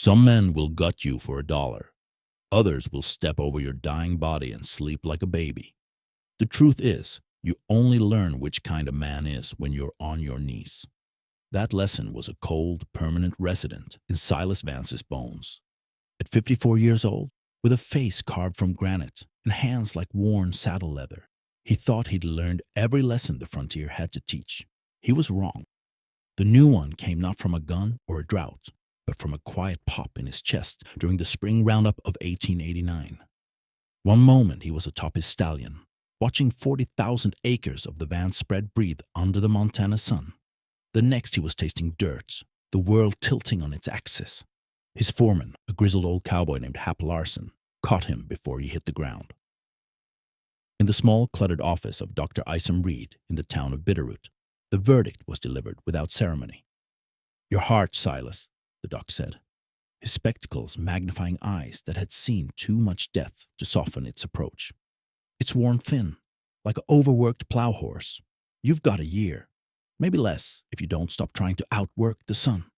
Some men will gut you for $1. Others will step over your dying body and sleep like a baby. The truth is, you only learn which kind of man is when you're on your knees. That lesson was a cold, permanent resident in Silas Vance's bones. At 54 years old, with a face carved from granite and hands like worn saddle leather, he thought he'd learned every lesson the frontier had to teach. He was wrong. The new one came not from a gun or a drought, but from a quiet pop in his chest during the spring roundup of 1889. One moment he was atop his stallion, watching 40,000 acres of the Vance spread breathe under the Montana sun. The next he was tasting dirt, the world tilting on its axis. His foreman, a grizzled old cowboy named Hap Larson, caught him before he hit the ground. In the small, cluttered office of Dr. Isom Reed in the town of Bitterroot, the verdict was delivered without ceremony. "Your heart, Silas," the doc said, his spectacles magnifying eyes that had seen too much death to soften its approach. "It's worn thin, like an overworked plow horse. You've got a year, maybe less if you don't stop trying to outwork the sun."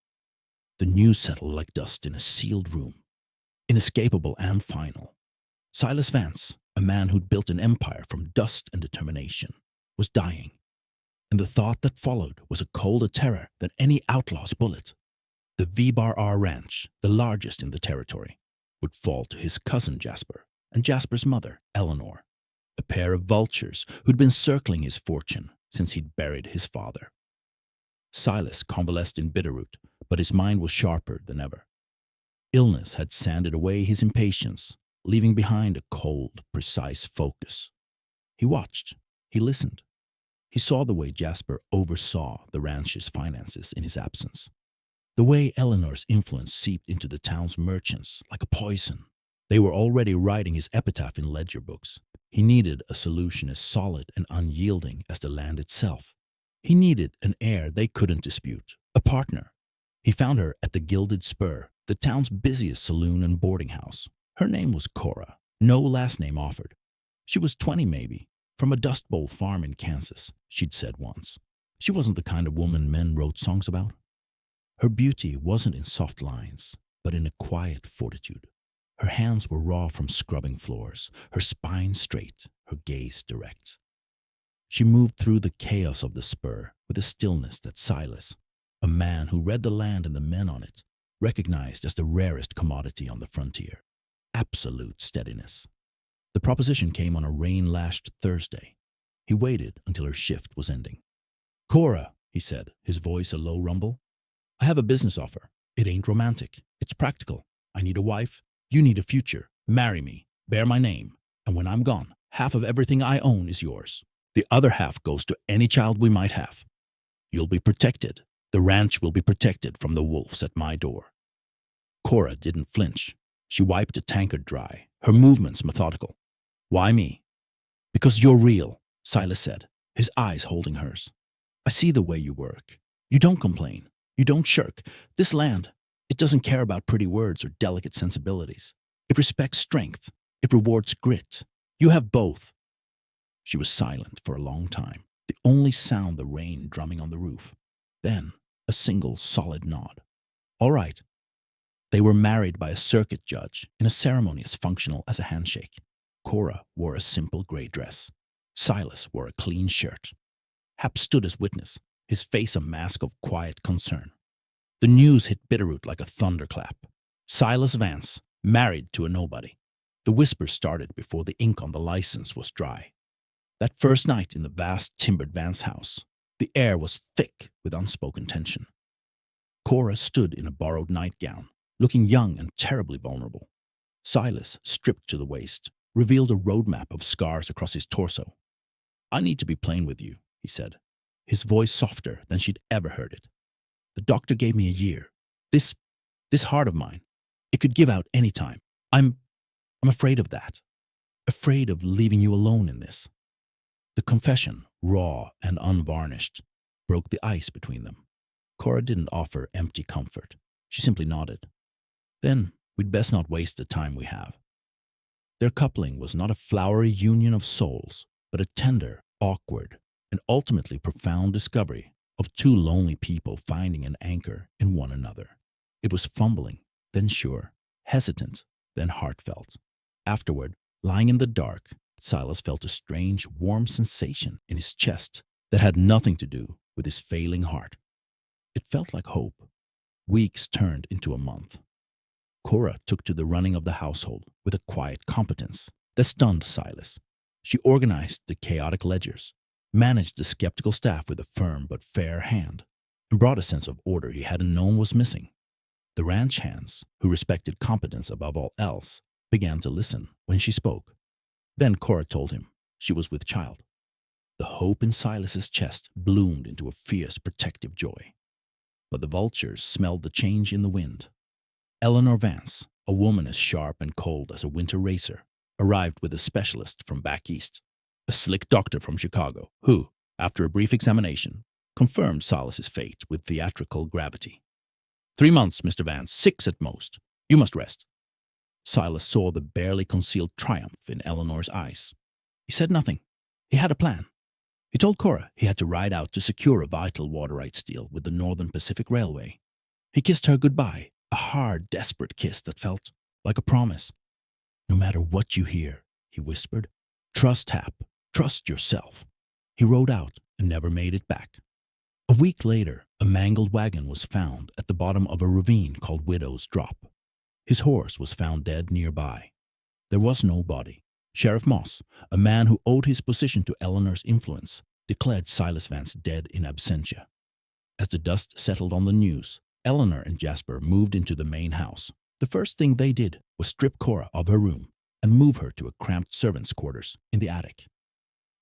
The news settled like dust in a sealed room, inescapable and final. Silas Vance, a man who'd built an empire from dust and determination, was dying, and the thought that followed was a colder terror than any outlaw's bullet. The V-R ranch, the largest in the territory, would fall to his cousin Jasper and Jasper's mother, Eleanor, a pair of vultures who'd been circling his fortune since he'd buried his father. Silas convalesced in Bitterroot, but his mind was sharper than ever. Illness had sanded away his impatience, leaving behind a cold, precise focus. He watched. He listened. He saw the way Jasper oversaw the ranch's finances in his absence. The way Eleanor's influence seeped into the town's merchants like a poison. They were already writing his epitaph in ledger books. He needed a solution as solid and unyielding as the land itself. He needed an heir they couldn't dispute, a partner. He found her at the Gilded Spur, the town's busiest saloon and boarding house. Her name was Cora, no last name offered. She was 20 maybe, from a Dust Bowl farm in Kansas, she'd said once. She wasn't the kind of woman men wrote songs about. Her beauty wasn't in soft lines, but in a quiet fortitude. Her hands were raw from scrubbing floors, her spine straight, her gaze direct. She moved through the chaos of the spur with a stillness that Silas, a man who read the land and the men on it, recognized as the rarest commodity on the frontier. Absolute steadiness. The proposition came on a rain-lashed Thursday. He waited until her shift was ending. "Cora," he said, his voice a low rumble, "I have a business offer. It ain't romantic. It's practical. I need a wife. You need a future. Marry me. Bear my name. And when I'm gone, half of everything I own is yours. The other half goes to any child we might have. You'll be protected. The ranch will be protected from the wolves at my door." Cora didn't flinch. She wiped a tankard dry, her movements methodical. "Why me?" "Because you're real," Silas said, his eyes holding hers. "I see the way you work. You don't complain. You don't shirk. This land, it doesn't care about pretty words or delicate sensibilities. It respects strength. It rewards grit. You have both." She was silent for a long time, the only sound the rain drumming on the roof. Then a single solid nod. "All right." They were married by a circuit judge in a ceremony as functional as a handshake. Cora wore a simple gray dress. Silas wore a clean shirt. Hap stood as witness, his face a mask of quiet concern. The news hit Bitterroot like a thunderclap. Silas Vance, married to a nobody. The whispers started before the ink on the license was dry. That first night in the vast timbered Vance house, the air was thick with unspoken tension. Cora stood in a borrowed nightgown, looking young and terribly vulnerable. Silas, stripped to the waist, revealed a roadmap of scars across his torso. "I need to be plain with you," he said, his voice softer than she'd ever heard it. "The doctor gave me a year. This heart of mine, it could give out any time. I'm afraid of that. Afraid of leaving you alone in this." The confession, raw and unvarnished, broke the ice between them. Cora didn't offer empty comfort. She simply nodded. "Then we'd best not waste the time we have." Their coupling was not a flowery union of souls, but a tender, awkward, and ultimately profound discovery of two lonely people finding an anchor in one another. It was fumbling, then sure, hesitant, then heartfelt. Afterward, lying in the dark, Silas felt a strange, warm sensation in his chest that had nothing to do with his failing heart. It felt like hope. Weeks turned into a month. Cora took to the running of the household with a quiet competence that stunned Silas. She organized the chaotic ledgers, managed the skeptical staff with a firm but fair hand, and brought a sense of order he hadn't known was missing. The ranch hands, who respected competence above all else, began to listen when she spoke. Then Cora told him she was with child. The hope in Silas's chest bloomed into a fierce protective joy. But the vultures smelled the change in the wind. Eleanor Vance, a woman as sharp and cold as a winter racer, arrived with a specialist from back east, a slick doctor from Chicago, who, after a brief examination, confirmed Silas's fate with theatrical gravity. 3 months, Mr. Vance, 6 at most. You must rest. Silas saw the barely concealed triumph in Eleanor's eyes. He said nothing. He had a plan. He told Cora he had to ride out to secure a vital water rights deal with the Northern Pacific Railway. He kissed her goodbye, a hard, desperate kiss that felt like a promise. No matter what you hear, he whispered, trust Hap, trust yourself. He rode out and never made it back. A week later, a mangled wagon was found at the bottom of a ravine called Widow's Drop. His horse was found dead nearby. There was no body. Sheriff Moss, a man who owed his position to Eleanor's influence, declared Silas Vance dead in absentia. As the dust settled on the news, Eleanor and Jasper moved into the main house. The first thing they did was strip Cora of her room and move her to a cramped servant's quarters in the attic.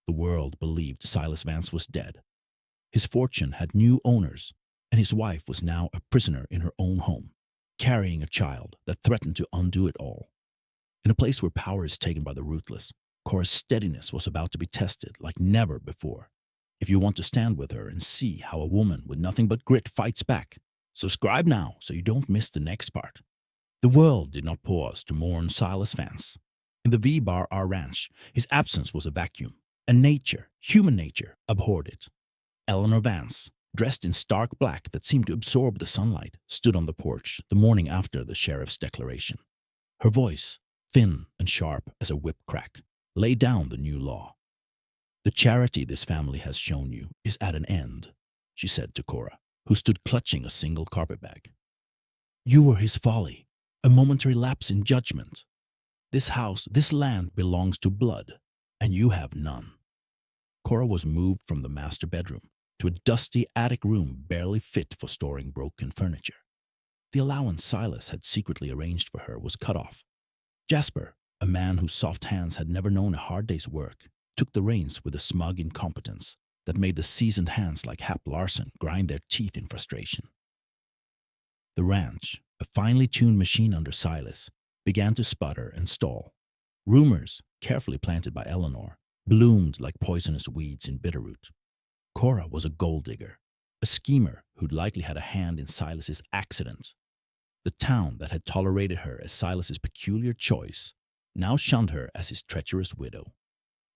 The world believed Silas Vance was dead. His fortune had new owners, and his wife was now a prisoner in her own home, carrying a child that threatened to undo it all. In a place where power is taken by the ruthless, Cora's steadiness was about to be tested like never before. If you want to stand with her and see how a woman with nothing but grit fights back, subscribe now so you don't miss the next part. The world did not pause to mourn Silas Vance. In the V-Bar-R ranch, his absence was a vacuum, and nature, human nature, abhorred it. Eleanor Vance, dressed in stark black that seemed to absorb the sunlight, stood on the porch the morning after the sheriff's declaration. Her voice, thin and sharp as a whip crack, laid down the new law. The charity this family has shown you is at an end, she said to Cora, who stood clutching a single carpetbag. You were his folly, a momentary lapse in judgment. This house, this land belongs to blood, and you have none. Cora was moved from the master bedroom to a dusty attic room barely fit for storing broken furniture. The allowance Silas had secretly arranged for her was cut off. Jasper, a man whose soft hands had never known a hard day's work, took the reins with a smug incompetence that made the seasoned hands like Hap Larson grind their teeth in frustration. The ranch, a finely tuned machine under Silas, began to sputter and stall. Rumors, carefully planted by Eleanor, bloomed like poisonous weeds in Bitterroot. Cora was a gold digger, a schemer who'd likely had a hand in Silas's accident. The town that had tolerated her as Silas's peculiar choice now shunned her as his treacherous widow.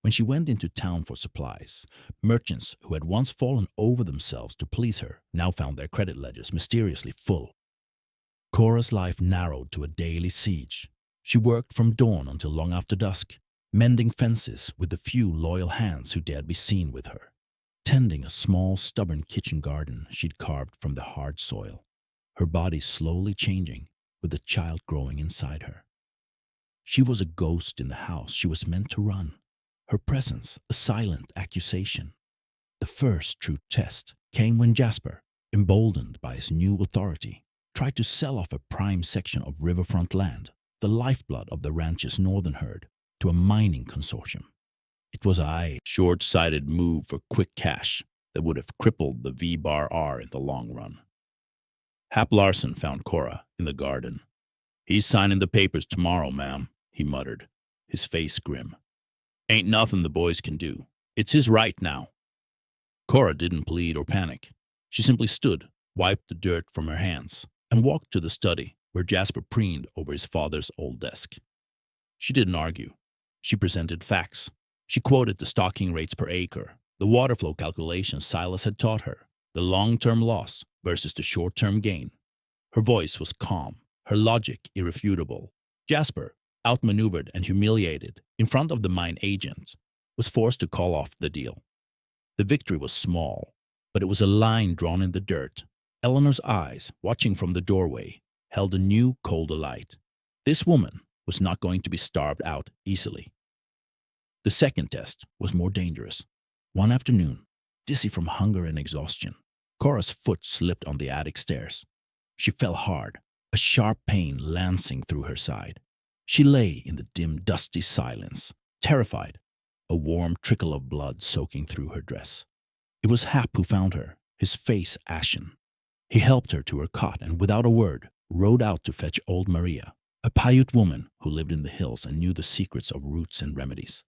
When she went into town for supplies, merchants who had once fallen over themselves to please her now found their credit ledgers mysteriously full. Cora's life narrowed to a daily siege. She worked from dawn until long after dusk, mending fences with the few loyal hands who dared be seen with her, tending a small, stubborn kitchen garden she'd carved from the hard soil, her body slowly changing with the child growing inside her. She was a ghost in the house she was meant to run, her presence a silent accusation. The first true test came when Jasper, emboldened by his new authority, tried to sell off a prime section of riverfront land, the lifeblood of the ranch's northern herd, to a mining consortium. It was a short-sighted move for quick cash that would have crippled the V-Bar-R in the long run. Hap Larson found Cora in the garden. He's signing the papers tomorrow, ma'am, he muttered, his face grim. Ain't nothing the boys can do. It's his right now. Cora didn't plead or panic. She simply stood, wiped the dirt from her hands, and walked to the study where Jasper preened over his father's old desk. She didn't argue. She presented facts. She quoted the stocking rates per acre, the water flow calculations Silas had taught her, the long-term loss versus the short-term gain. Her voice was calm, her logic irrefutable. Jasper, outmaneuvered and humiliated in front of the mine agent, was forced to call off the deal. The victory was small, but it was a line drawn in the dirt. Eleanor's eyes, watching from the doorway, held a new, colder light. This woman was not going to be starved out easily. The second test was more dangerous. One afternoon, dizzy from hunger and exhaustion, Cora's foot slipped on the attic stairs. She fell hard, a sharp pain lancing through her side. She lay in the dim, dusty silence, terrified, a warm trickle of blood soaking through her dress. It was Hap who found her, his face ashen. He helped her to her cot and, without a word, rode out to fetch old Maria, a Paiute woman who lived in the hills and knew the secrets of roots and remedies.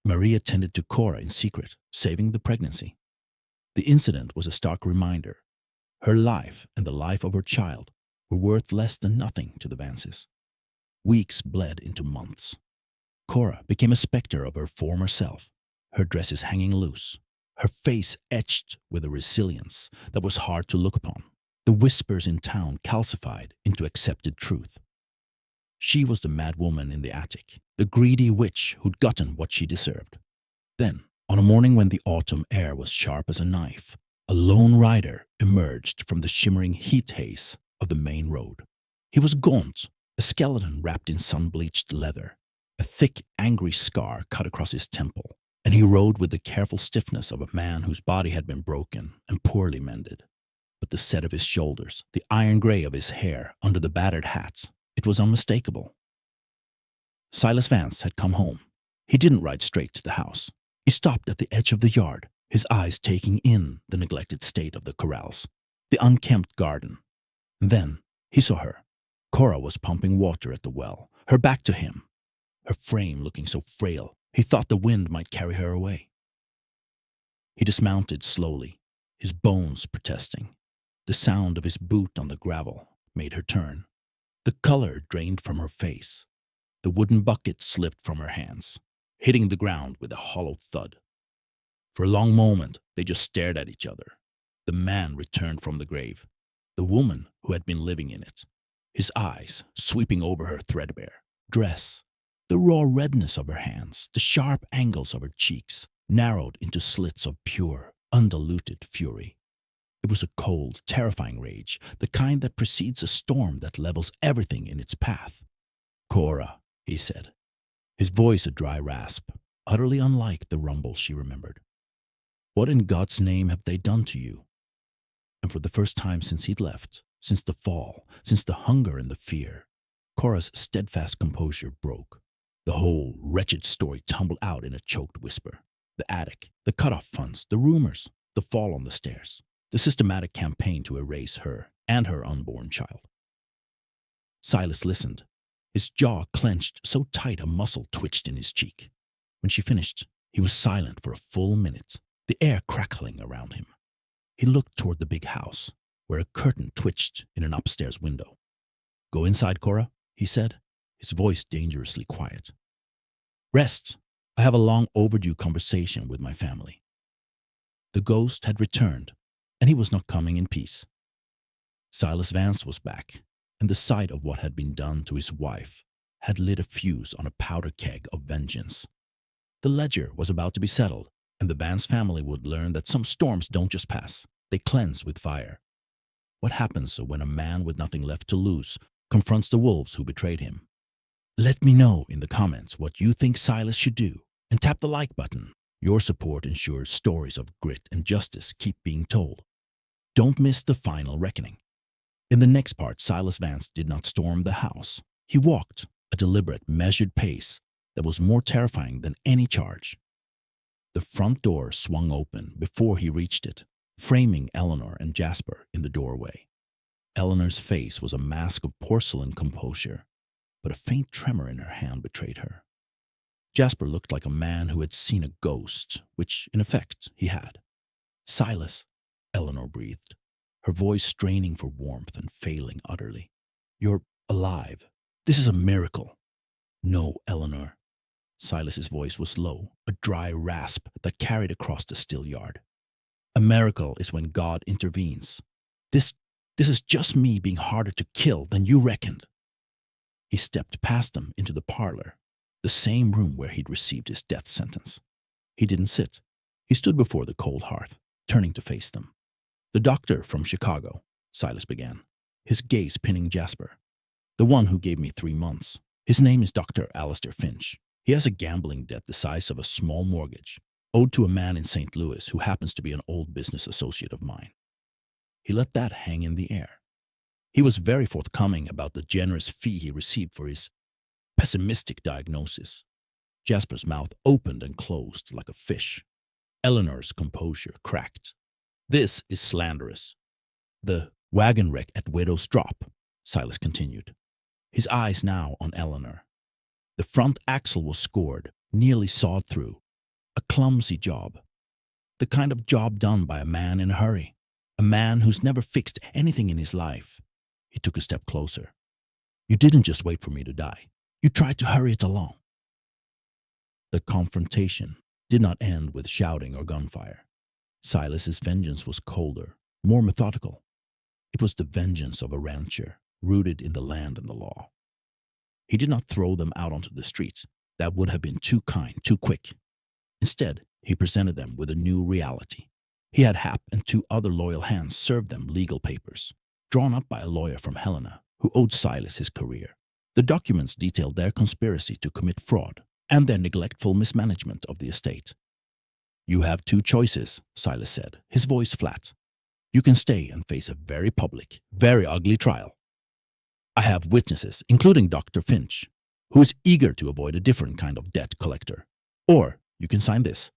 Maria tended to Cora in secret, saving the pregnancy. The incident was a stark reminder. Her life and the life of her child were worth less than nothing to the Vances. Weeks bled into months. Cora became a specter of her former self, her dresses hanging loose, her face etched with a resilience that was hard to look upon. The whispers in town calcified into accepted truth. She was the mad woman in the attic, the greedy witch who'd gotten what she deserved. Then, on a morning when the autumn air was sharp as a knife, a lone rider emerged from the shimmering heat haze of the main road. He was gaunt, a skeleton wrapped in sun-bleached leather. A thick, angry scar cut across his temple, and he rode with the careful stiffness of a man whose body had been broken and poorly mended. But the set of his shoulders, the iron gray of his hair under the battered hat, it was unmistakable. Silas Vance had come home. He didn't ride straight to the house. He stopped at the edge of the yard, his eyes taking in the neglected state of the corrals, the unkempt garden. Then he saw her. Cora was pumping water at the well, her back to him, her frame looking so frail he thought the wind might carry her away. He dismounted slowly, his bones protesting. The sound of his boot on the gravel made her turn. The color drained from her face. The wooden bucket slipped from her hands, hitting the ground with a hollow thud. For a long moment, they just stared at each other. The man returned from the grave, the woman who had been living in it, his eyes sweeping over her threadbare dress. The raw redness of her hands, the sharp angles of her cheeks, narrowed into slits of pure, undiluted fury. It was a cold, terrifying rage, the kind that precedes a storm that levels everything in its path. "Cora," he said, his voice a dry rasp, utterly unlike the rumble she remembered. "What in God's name have they done to you?" And for the first time since he'd left, since the fall, since the hunger and the fear, Cora's steadfast composure broke. The whole wretched story tumbled out in a choked whisper. The attic, the cut-off funds, the rumors, the fall on the stairs, the systematic campaign to erase her and her unborn child. Silas listened, his jaw clenched so tight a muscle twitched in his cheek. When she finished, he was silent for a full minute, the air crackling around him. He looked toward the big house, where a curtain twitched in an upstairs window. "Go inside, Cora," he said, his voice dangerously quiet. "Rest. I have a long overdue conversation with my family." The ghost had returned, and he was not coming in peace. Silas Vance was back, and the sight of what had been done to his wife had lit a fuse on a powder keg of vengeance. The ledger was about to be settled, and the Vance family would learn that some storms don't just pass, they cleanse with fire. What happens when a man with nothing left to lose confronts the wolves who betrayed him? Let me know in the comments what you think Silas should do, and tap the like button. Your support ensures stories of grit and justice keep being told. Don't miss the final reckoning. In the next part, Silas Vance did not storm the house. He walked, a deliberate, measured pace that was more terrifying than any charge. The front door swung open before he reached it, framing Eleanor and Jasper in the doorway. Eleanor's face was a mask of porcelain composure, but a faint tremor in her hand betrayed her. Jasper looked like a man who had seen a ghost, which, in effect, he had. "Silas," Eleanor breathed, her voice straining for warmth and failing utterly. "You're alive. This is a miracle." "No, Eleanor." Silas's voice was low, a dry rasp that carried across the still yard. "A miracle is when God intervenes. This This is just me being harder to kill than you reckoned. He stepped past them into the parlor, the same room where he'd received his death sentence. He didn't sit. He stood before the cold hearth, turning to face them. "The doctor from Chicago," Silas began, his gaze pinning Jasper. "The one who gave me 3 months. His name is Dr. Alistair Finch. He has a gambling debt the size of a small mortgage, owed to a man in St. Louis who happens to be an old business associate of mine." He let that hang in the air. He was very forthcoming about the generous fee he received for his pessimistic diagnosis. Jasper's mouth opened and closed like a fish. Eleanor's composure cracked. "This is slanderous." "The wagon wreck at Widow's Drop," Silas continued, his eyes now on Eleanor. "The front axle was scored, nearly sawed through. A clumsy job. The kind of job done by a man in a hurry. A man who's never fixed anything in his life." He took a step closer. "You didn't just wait for me to die. You tried to hurry it along." The confrontation did not end with shouting or gunfire. Silas's vengeance was colder, more methodical. It was the vengeance of a rancher, rooted in the land and the law. He did not throw them out onto the street. That would have been too kind, too quick. Instead, he presented them with a new reality. He had Hap and 2 other loyal hands serve them legal papers, drawn up by a lawyer from Helena who owed Silas his career. The documents detailed their conspiracy to commit fraud and their neglectful mismanagement of the estate. "You have 2 choices," Silas said, his voice flat. "You can stay and face a very public, very ugly trial. I have witnesses, including Dr. Finch, who is eager to avoid a different kind of debt collector. Or you can sign this."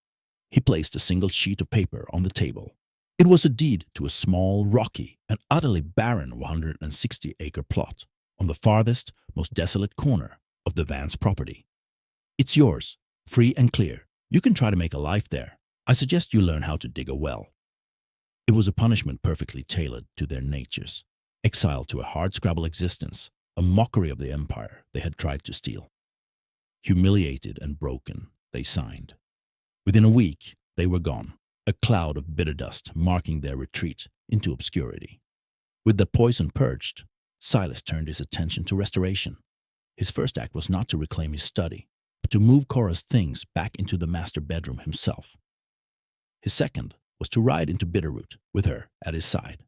He placed a single sheet of paper on the table. It was a deed to a small, rocky, and utterly barren 160-acre plot on the farthest, most desolate corner of the Vance property. "It's yours, free and clear. You can try to make a life there. I suggest you learn how to dig a well." It was a punishment perfectly tailored to their natures. Exile to a hardscrabble existence, a mockery of the empire they had tried to steal. Humiliated and broken, they signed. Within a week, they were gone, a cloud of bitter dust marking their retreat into obscurity. With the poison purged, Silas turned his attention to restoration. His first act was not to reclaim his study, but to move Cora's things back into the master bedroom himself. His second was to ride into Bitterroot with her at his side.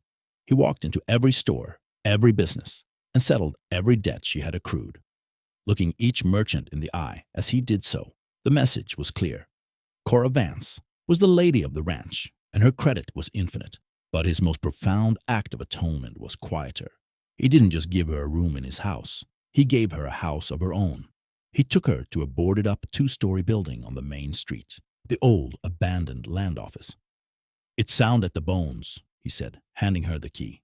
He walked into every store, every business, and settled every debt she had accrued. Looking each merchant in the eye as he did so, the message was clear. Cora Vance was the lady of the ranch, and her credit was infinite. But his most profound act of atonement was quieter. He didn't just give her a room in his house. He gave her a house of her own. He took her to a boarded-up 2-story building on the main street, the old, abandoned land office. "It's sound at the bones," he said, handing her the key.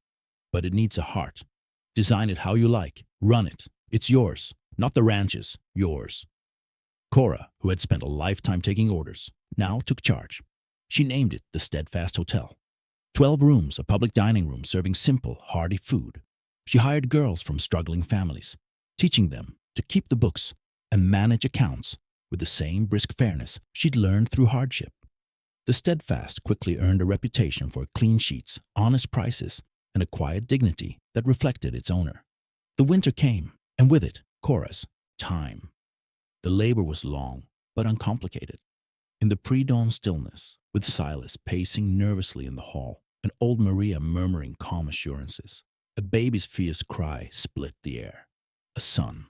"But it needs a heart. Design it how you like. Run it. It's yours. Not the ranch's. Yours." Cora, who had spent a lifetime taking orders, now took charge. She named it the Steadfast Hotel. 12 rooms, a public dining room serving simple, hearty food. She hired girls from struggling families, teaching them to keep the books and manage accounts with the same brisk fairness she'd learned through hardship. The Steadfast quickly earned a reputation for clean sheets, honest prices, and a quiet dignity that reflected its owner. The winter came, and with it, Cora's time. The labor was long, but uncomplicated. In the pre-dawn stillness, with Silas pacing nervously in the hall, and old Maria murmuring calm assurances, a baby's fierce cry split the air. A son.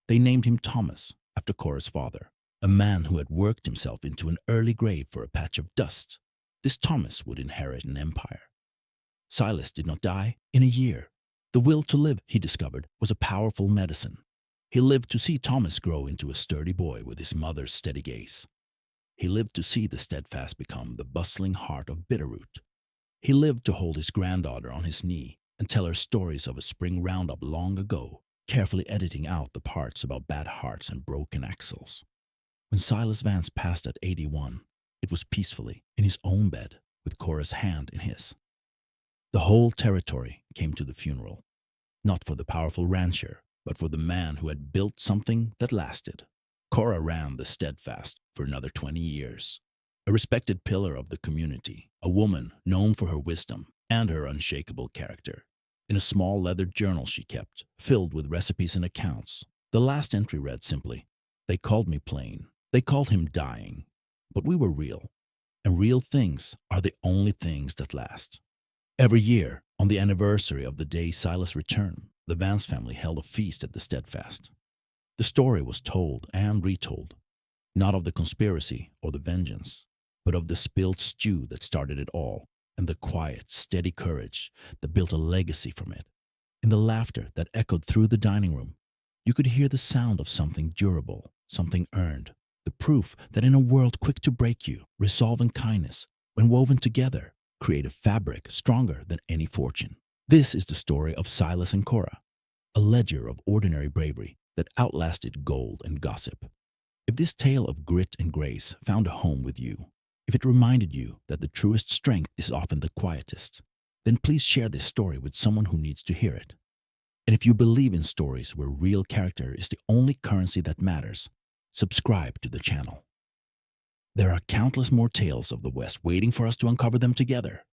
They named him Thomas, after Cora's father, a man who had worked himself into an early grave for a patch of dust. This Thomas would inherit an empire. Silas did not die in a year. The will to live, he discovered, was a powerful medicine. He lived to see Thomas grow into a sturdy boy with his mother's steady gaze. He lived to see the Steadfast become the bustling heart of Bitterroot. He lived to hold his granddaughter on his knee and tell her stories of a spring roundup long ago, carefully editing out the parts about bad hearts and broken axles. When Silas Vance passed at 81, it was peacefully in his own bed with Cora's hand in his. The whole territory came to the funeral, not for the powerful rancher, but for the man who had built something that lasted. Cora ran the Steadfast for another 20 years. A respected pillar of the community, a woman known for her wisdom and her unshakable character. in a small leather journal she kept, filled with recipes and accounts. The last entry read simply, "They called me plain. They called him dying. But we were real. And real things are the only things that last." Every year, on the anniversary of the day Silas returned, the Vance family held a feast at the Steadfast. The story was told and retold, not of the conspiracy or the vengeance, but of the spilled stew that started it all, and the quiet, steady courage that built a legacy from it. In the laughter that echoed through the dining room, you could hear the sound of something durable, something earned, the proof that in a world quick to break you, resolve and kindness, when woven together, create a fabric stronger than any fortune. This is the story of Silas and Cora, a ledger of ordinary bravery that outlasted gold and gossip. If this tale of grit and grace found a home with you, if it reminded you that the truest strength is often the quietest, then please share this story with someone who needs to hear it. And if you believe in stories where real character is the only currency that matters, subscribe to the channel. There are countless more tales of the West waiting for us to uncover them together.